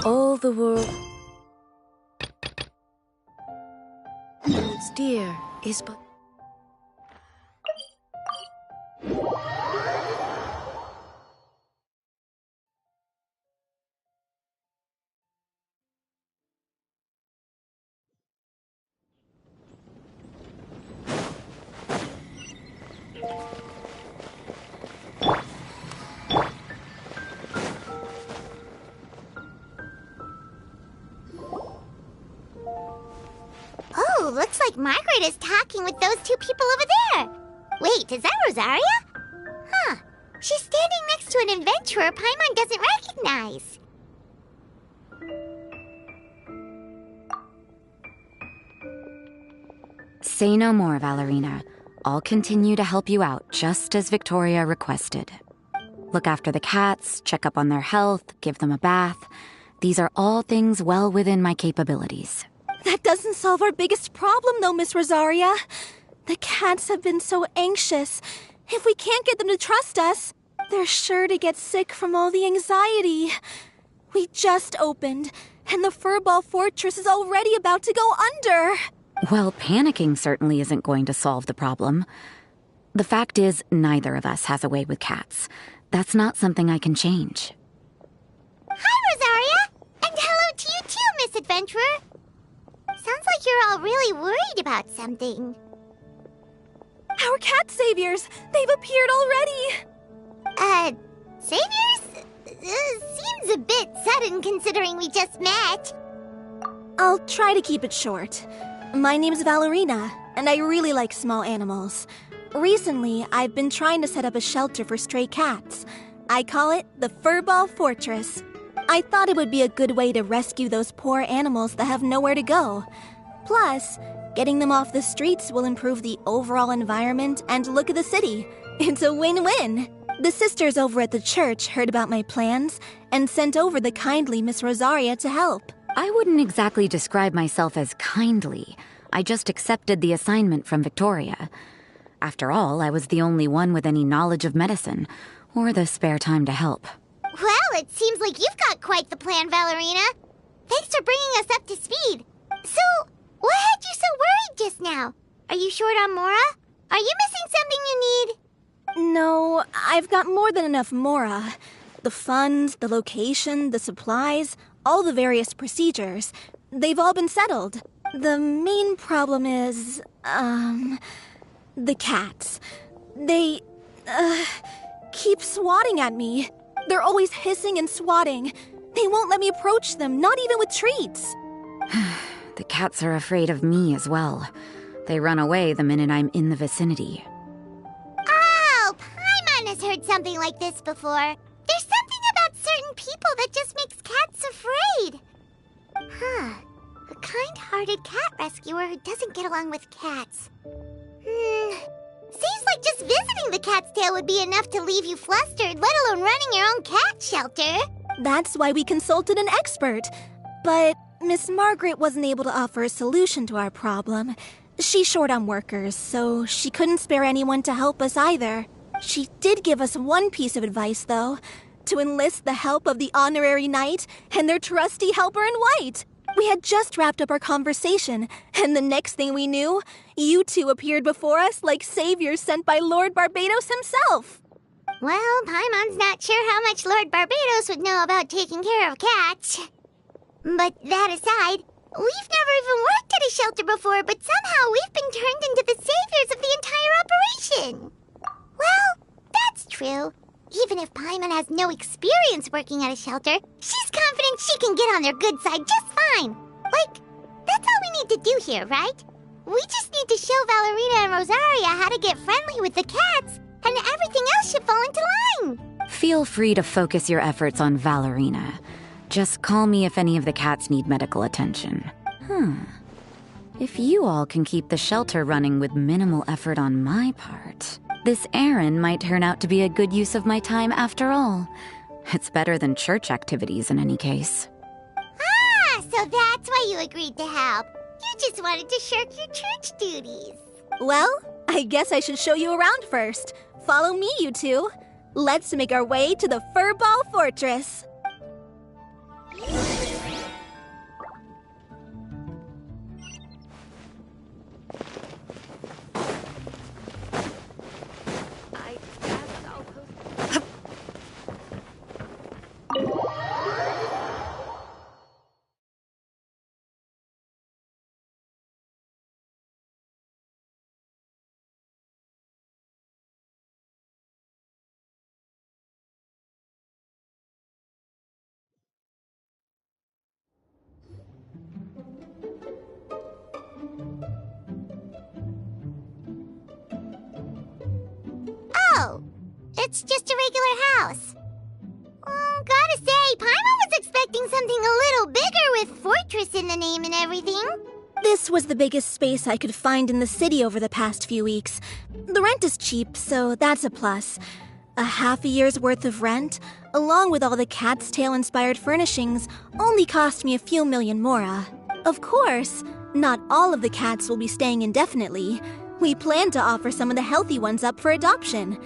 All the world dear is but Oh, looks like Margaret is talking with those two people over there. Wait, is that Rosaria? Huh. She's standing next to an adventurer Paimon doesn't recognize. Say no more, Valerina. I'll continue to help you out, just as Victoria requested. Look after the cats, check up on their health, give them a bath. These are all things well within my capabilities. That doesn't solve our biggest problem, though, Miss Rosaria. The cats have been so anxious. If we can't get them to trust us, they're sure to get sick from all the anxiety. We just opened, and the Furball Fortress is already about to go under. Well, panicking certainly isn't going to solve the problem. The fact is, neither of us has a way with cats. That's not something I can change. Hi, Rosaria! And hello to you too, Miss Adventurer. Sounds like you're all really worried about something. Our cat saviors! They've appeared already! Saviors? Seems a bit sudden considering we just met. I'll try to keep it short. My name's Valerina, and I really like small animals. Recently, I've been trying to set up a shelter for stray cats. I call it the Furball Fortress. I thought it would be a good way to rescue those poor animals that have nowhere to go. Plus, getting them off the streets will improve the overall environment and look of the city. It's a win-win. The sisters over at the church heard about my plans and sent over the kindly Miss Rosaria to help. I wouldn't exactly describe myself as kindly. I just accepted the assignment from Victoria. After all, I was the only one with any knowledge of medicine, or the spare time to help. Well, it seems like you've got quite the plan, Valerina. Thanks for bringing us up to speed. So, what had you so worried just now? Are you short on Mora? Are you missing something you need? No, I've got more than enough Mora. The funds, the location, the supplies, all the various procedures. They've all been settled. The main problem is, the cats. They, keep swatting at me. They're always hissing and swatting. They won't let me approach them, not even with treats. The cats are afraid of me as well. They run away the minute I'm in the vicinity. Oh, Paimon has heard something like this before. There's something about certain people that just makes cats afraid. Huh. A kind-hearted cat rescuer who doesn't get along with cats. Seems like just visiting the cat's tail would be enough to leave you flustered, let alone running your own cat shelter. That's why we consulted an expert. But Miss Margaret wasn't able to offer a solution to our problem. She's short on workers, so she couldn't spare anyone to help us either. She did give us one piece of advice, though. To enlist the help of the Honorary Knight and their trusty helper in white. We had just wrapped up our conversation, and the next thing we knew, you two appeared before us like saviors sent by Lord Barbados himself. Well, Paimon's not sure how much Lord Barbados would know about taking care of cats. But that aside, we've never even worked at a shelter before, but somehow we've been turned into the saviors of the entire operation. Well, that's true. Even if Paimon has no experience working at a shelter, she's confident she can get on their good side just fine. Like, that's all we need to do here, right? We just need to show Valerina and Rosaria how to get friendly with the cats, and everything else should fall into line. Feel free to focus your efforts on Valerina. Just call me if any of the cats need medical attention. If you all can keep the shelter running with minimal effort on my part, this errand might turn out to be a good use of my time after all. It's better than church activities in any case. Ah, so that's why you agreed to help. You just wanted to shirk your church duties. Well, I guess I should show you around first. Follow me, you two. Let's make our way to the Furball Fortress. it's just a regular house. Gotta say, Paimon was expecting something a little bigger with Fortress in the name and everything. This was the biggest space I could find in the city over the past few weeks. The rent is cheap, so that's a plus. A half a year's worth of rent, along with all the Cat's Tail-inspired furnishings, only cost me a few million mora. Of course, not all of the cats will be staying indefinitely. We plan to offer some of the healthy ones up for adoption.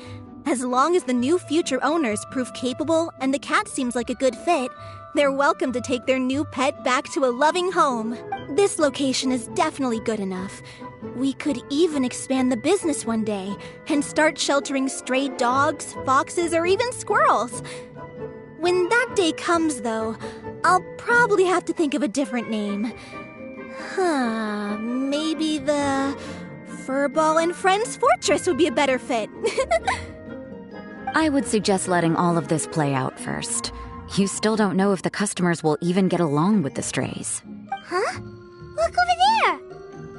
As long as the new future owners prove capable and the cat seems like a good fit, they're welcome to take their new pet back to a loving home. This location is definitely good enough. We could even expand the business one day and start sheltering stray dogs, foxes, or even squirrels. When that day comes, though, I'll probably have to think of a different name. Maybe the Furball and Friends Fortress would be a better fit. I would suggest letting all of this play out first. You still don't know if the customers will even get along with the strays. Huh? Look over there!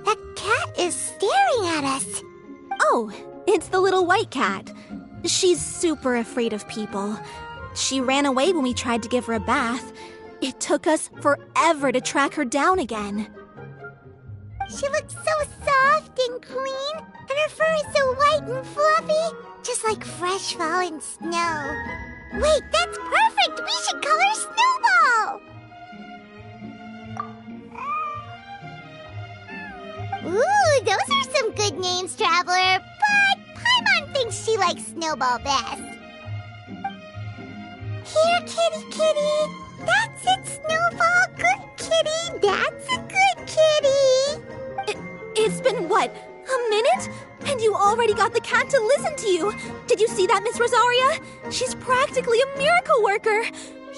That cat is staring at us. Oh, it's the little white cat. She's super afraid of people. She ran away when we tried to give her a bath. It took us forever to track her down again. She looks so soft and clean, and her fur is so white and fluffy, just like fresh fallen snow. Wait, that's perfect! We should call her Snowball! Ooh, those are some good names, Traveler, but Paimon thinks she likes Snowball best. Here, kitty, kitty! That's it, Snowball! Good kitty! That's a good kitty! It's been, what, a minute? And you already got the cat to listen to you! Did you see that, Miss Rosaria? She's practically a miracle worker!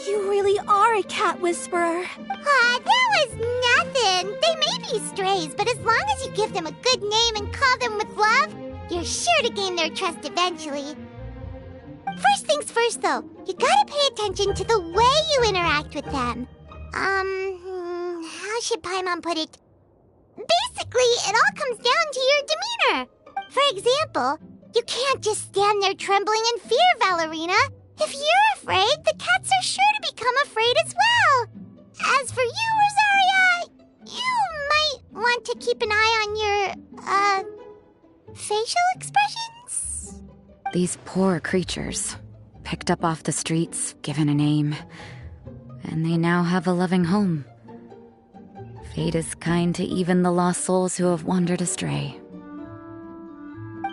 You really are a cat whisperer. That was nothing! They may be strays, but as long as you give them a good name and call them with love, you're sure to gain their trust eventually. First things first, though, you gotta pay attention to the way you interact with them. How should Paimon put it? Basically, it all comes down to your demeanor. For example, you can't just stand there trembling in fear, Valerina. If you're afraid, the cats are sure to become afraid as well. As for you, Rosaria, you might want to keep an eye on your, facial expressions. These poor creatures, picked up off the streets, given a name, and they now have a loving home. Fate is kind to even the lost souls who have wandered astray.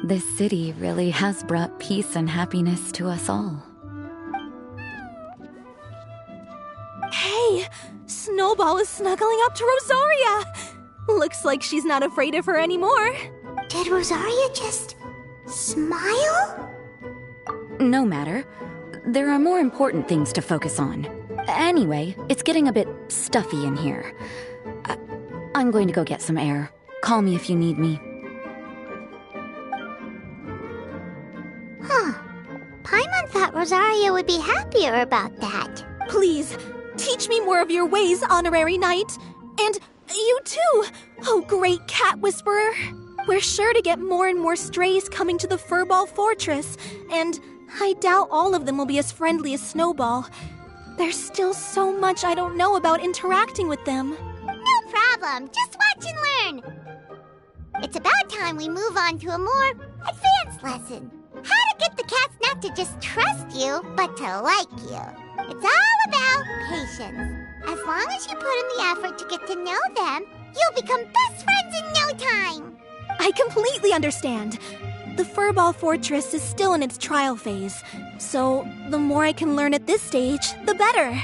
This city really has brought peace and happiness to us all. Hey, Snowball is snuggling up to Rosaria. Looks like she's not afraid of her anymore. Did Rosaria just smile? No matter. There are more important things to focus on. Anyway, it's getting a bit stuffy in here. I'm going to go get some air. Call me if you need me. Paimon thought Rosaria would be happier about that. Please, teach me more of your ways, Honorary Knight. And you too, oh great cat whisperer. We're sure to get more and more strays coming to the Furball Fortress, and I doubt all of them will be as friendly as Snowball. There's still so much I don't know about interacting with them. No problem, just watch and learn. It's about time we move on to a more advanced lesson. How to get the cats not to just trust you, but to like you. It's all about patience. As long as you put in the effort to get to know them, you'll become best friends in no time. I completely understand. The Furball Fortress is still in its trial phase, so the more I can learn at this stage, the better.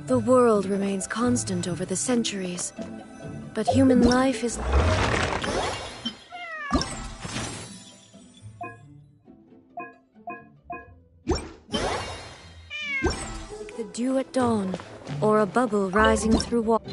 The world remains constant over the centuries, but human life is like the dew at dawn, or a bubble rising through water.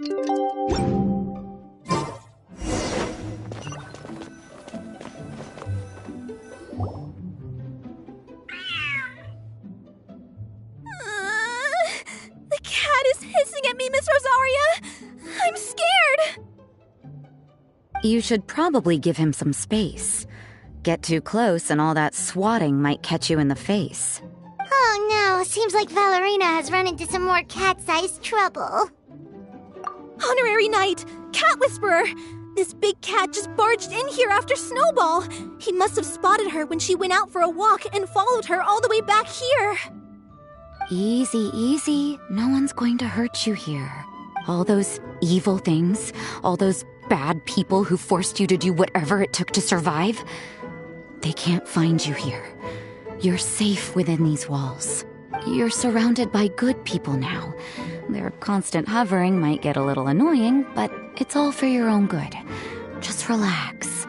The cat is hissing at me, Miss Rosaria! I'm scared! You should probably give him some space. Get too close and all that swatting might catch you in the face. Oh no, seems like Valerina has run into some more cat-sized trouble. Honorary Knight! Cat Whisperer! This big cat just barged in here after Snowball! He must have spotted her when she went out for a walk and followed her all the way back here! Easy, easy. No one's going to hurt you here. All those evil things, all those bad people who forced you to do whatever it took to survive, they can't find you here. You're safe within these walls. You're surrounded by good people now. Their constant hovering might get a little annoying, but it's all for your own good. Just relax.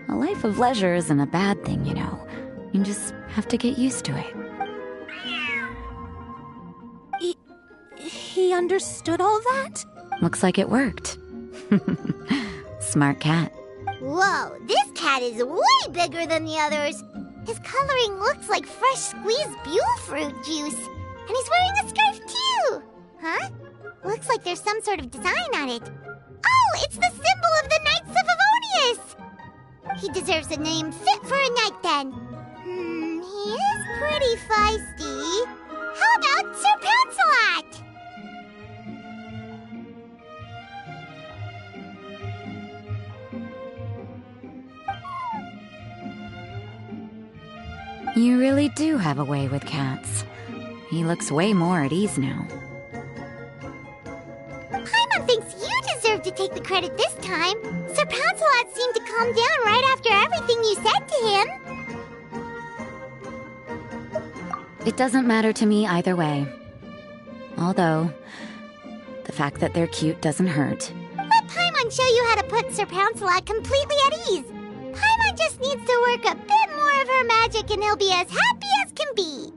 A life of leisure isn't a bad thing, you know. You just have to get used to it. He understood all that? Looks like it worked. Smart cat. Whoa, this cat is way bigger than the others. His coloring looks like fresh squeezed Buell fruit juice. And he's wearing a scarf too. Huh? Looks like there's some sort of design on it. Oh, it's the symbol of the Knights of Favonius! He deserves a name fit for a knight then. He is pretty feisty. How about Sir Pouncelot? You really do have a way with cats. He looks way more at ease now. Paimon thinks you deserve to take the credit this time. Sir Pouncelot seemed to calm down right after everything you said to him. It doesn't matter to me either way. Although, the fact that they're cute doesn't hurt. Let Paimon show you how to put Sir Pouncelot completely at ease. Paimon just needs to work a bit more of her magic and he'll be as happy as can be.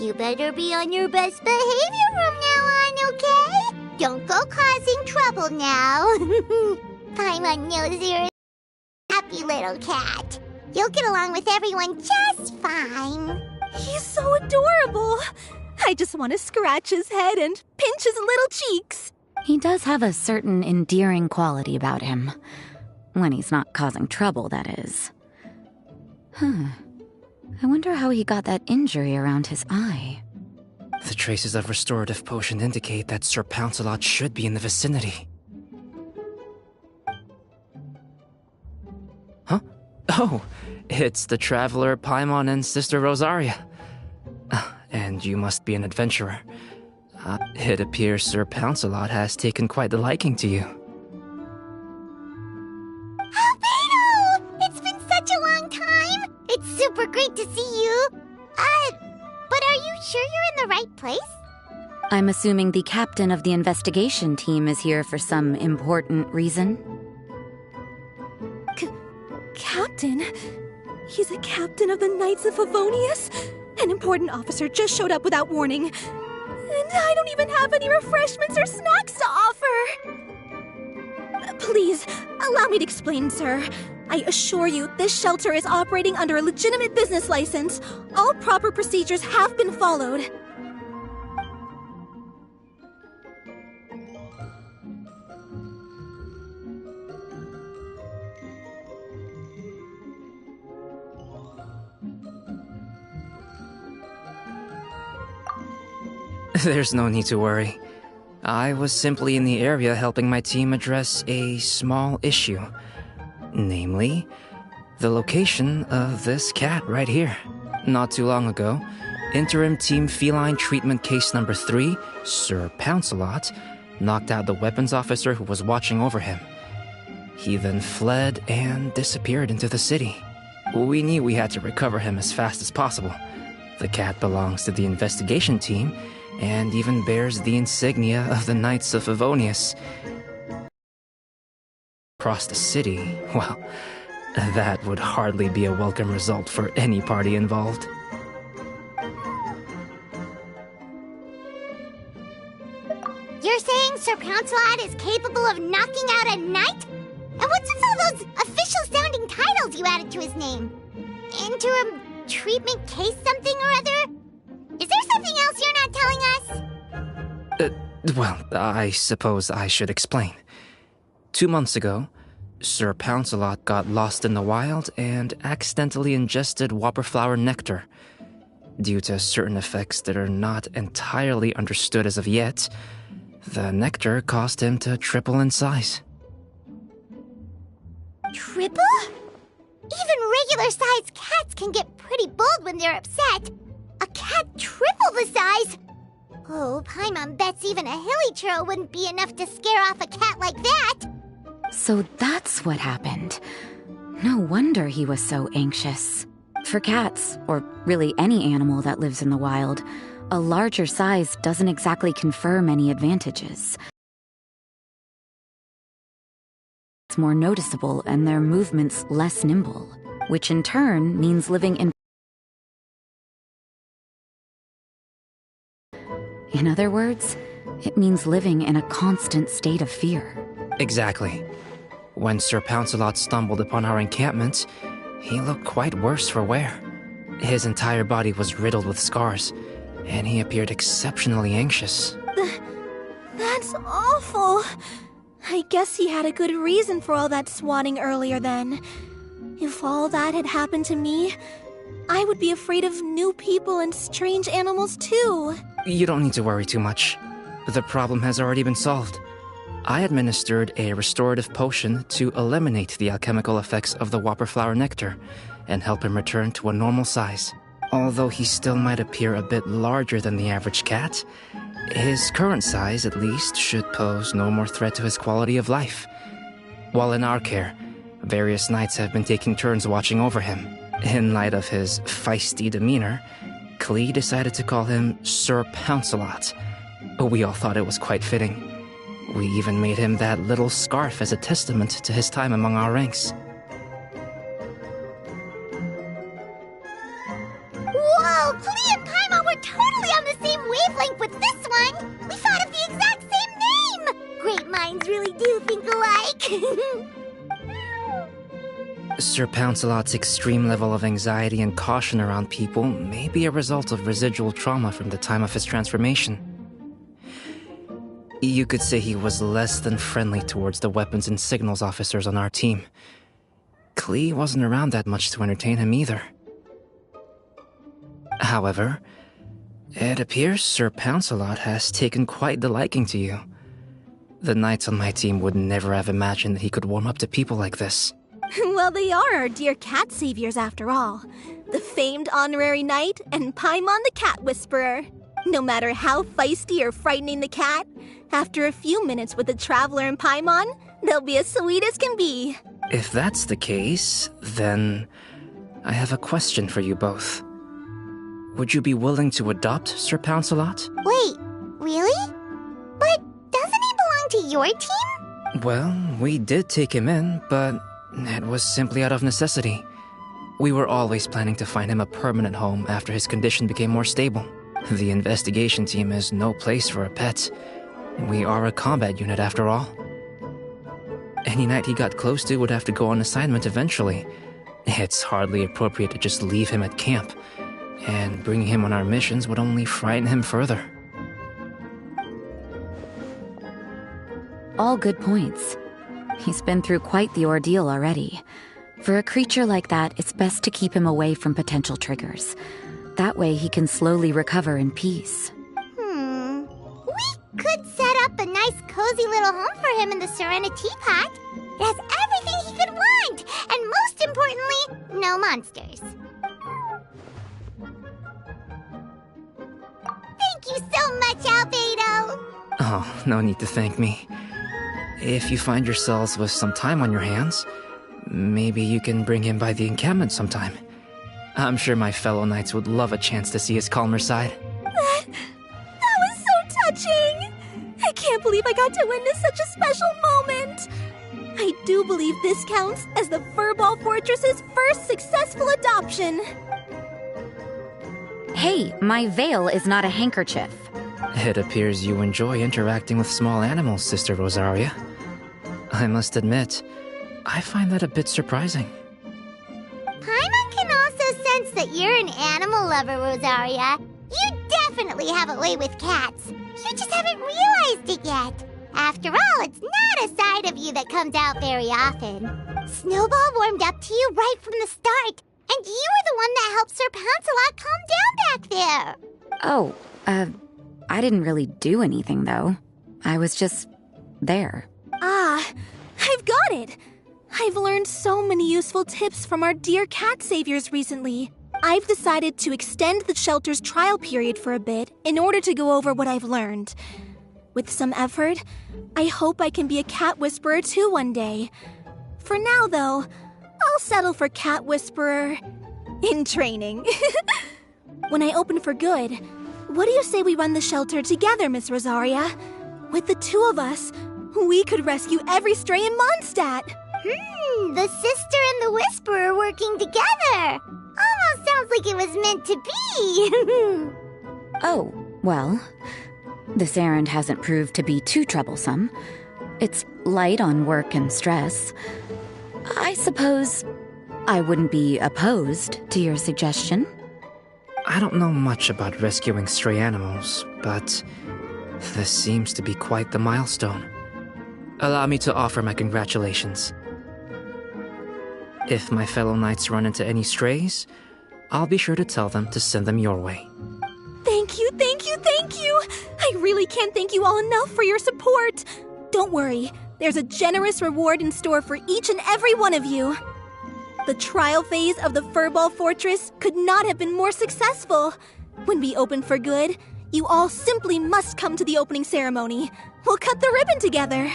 You better be on your best behavior from now on, okay? Don't go causing trouble now. Paimon knows you're a happy little cat. You'll get along with everyone just fine. He's so adorable. I just want to scratch his head and pinch his little cheeks. He does have a certain endearing quality about him. When he's not causing trouble, that is. I wonder how he got that injury around his eye. The traces of restorative potion indicate that Sir Pouncelot should be in the vicinity. Huh? Oh, it's the traveler Paimon and Sister Rosaria. And you must be an adventurer. It appears Sir Pouncelot has taken quite the liking to you. Albedo! It's been such a long time! It's super great to see you. But are you sure you're in the right place? I'm assuming the captain of the investigation team is here for some important reason? Captain? He's a captain of the Knights of Favonius? An important officer just showed up without warning. And I don't even have any refreshments or snacks to offer! Please, allow me to explain, sir. I assure you, this shelter is operating under a legitimate business license. All proper procedures have been followed. There's no need to worry. I was simply in the area helping my team address a small issue. Namely, the location of this cat right here. Not too long ago, Interim Team Feline Treatment Case Number 3, Sir Pouncelot, knocked out the weapons officer who was watching over him. He then fled and disappeared into the city. We knew we had to recover him as fast as possible. The cat belongs to the investigation team, and even bears the insignia of the Knights of Favonius. Across the city, well, that would hardly be a welcome result for any party involved. You're saying Sir Pouncelot is capable of knocking out a knight? And what's with all those official-sounding titles you added to his name? Interim treatment case something or other? Is there something else you're not telling us? Well, I suppose I should explain. 2 months ago, Sir Pouncelot got lost in the wild and accidentally ingested whopperflower nectar. Due to certain effects that are not entirely understood as of yet, the nectar caused him to triple in size. Triple? Even regular-sized cats can get pretty bold when they're upset. A cat triple the size? Oh, Paimon bets even a hilly churl wouldn't be enough to scare off a cat like that. So that's what happened. No wonder he was so anxious. For cats, or really any animal that lives in the wild, a larger size doesn't exactly confer many advantages. It's more noticeable and their movements less nimble, which in turn means living in... In other words, it means living in a constant state of fear. Exactly. When Sir Pouncelot stumbled upon our encampment, he looked quite worse for wear. His entire body was riddled with scars, and he appeared exceptionally anxious. That's awful. I guess he had a good reason for all that swatting earlier then. If all that had happened to me, I would be afraid of new people and strange animals too. You don't need to worry too much. The problem has already been solved. I administered a restorative potion to eliminate the alchemical effects of the whopperflower nectar and help him return to a normal size. Although he still might appear a bit larger than the average cat, his current size, at least, should pose no more threat to his quality of life. While in our care, various knights have been taking turns watching over him. In light of his feisty demeanor, Klee decided to call him Sir Pouncelot. We all thought it was quite fitting. We even made him that little scarf as a testament to his time among our ranks. Whoa, Klee and Paimon were totally on the same wavelength with this one! We thought of the exact same name! Great minds really do think alike! Sir Pouncelot's extreme level of anxiety and caution around people may be a result of residual trauma from the time of his transformation. You could say he was less than friendly towards the weapons and signals officers on our team. Klee wasn't around that much to entertain him either. However, it appears Sir Pouncelot has taken quite the liking to you. The knights on my team would never have imagined that he could warm up to people like this. Well, they are our dear cat saviors after all. The famed honorary knight and Paimon the cat whisperer. No matter how feisty or frightening the cat, after a few minutes with the traveler and Paimon, they'll be as sweet as can be. If that's the case, then I have a question for you both. Would you be willing to adopt Sir Pouncelot? Wait, really? But doesn't he belong to your team? Well, we did take him in, but it was simply out of necessity. We were always planning to find him a permanent home after his condition became more stable. The investigation team is no place for a pet. We are a combat unit after all. Any knight he got close to would have to go on assignment eventually. It's hardly appropriate to just leave him at camp, and bringing him on our missions would only frighten him further. All good points. He's been through quite the ordeal already. For a creature like that, it's best to keep him away from potential triggers. That way he can slowly recover in peace. We could set up a nice cozy little home for him in the Serenity Pot. It has everything he could want, and most importantly, no monsters. Thank you so much, Albedo! Oh, no need to thank me. If you find yourselves with some time on your hands, maybe you can bring him by the encampment sometime. I'm sure my fellow knights would love a chance to see his calmer side. That was so touching! I can't believe I got to witness such a special moment! I do believe this counts as the Furball Fortress's first successful adoption. Hey, my veil is not a handkerchief. It appears you enjoy interacting with small animals, Sister Rosaria. I must admit, I find that a bit surprising. Paimon can also sense that you're an animal lover, Rosaria. You definitely have a way with cats. You just haven't realized it yet. After all, it's not a side of you that comes out very often. Snowball warmed up to you right from the start, and you were the one that helped Sir Pouncelot calm down back there. Oh, I didn't really do anything, though. I was just there. Ah, I've got it! I've learned so many useful tips from our dear cat saviors recently. I've decided to extend the shelter's trial period for a bit in order to go over what I've learned. With some effort, I hope I can be a cat whisperer too one day. For now, though, I'll settle for cat whisperer in training. When I open for good, what do you say we run the shelter together, Miss Rosaria? With the two of us, we could rescue every stray in Mondstadt. The sister and the whisperer working together. Almost sounds like it was meant to be. Oh, well, this errand hasn't proved to be too troublesome. It's light on work and stress. I suppose I wouldn't be opposed to your suggestion. I don't know much about rescuing stray animals, but this seems to be quite the milestone. Allow me to offer my congratulations. If my fellow knights run into any strays, I'll be sure to tell them to send them your way. Thank you, thank you, thank you! I really can't thank you all enough for your support. Don't worry, there's a generous reward in store for each and every one of you. The trial phase of the Furball Fortress could not have been more successful. When we open for good, you all simply must come to the opening ceremony. We'll cut the ribbon together.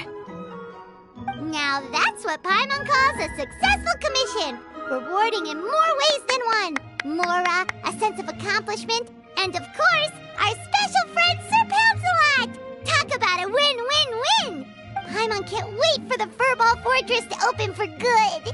Now that's what Paimon calls a successful commission. Rewarding in more ways than one. Mora, a sense of accomplishment, and of course, our special friend Sir Pouncelot! Talk about a win-win-win! Paimon can't wait for the Furball Fortress to open for good.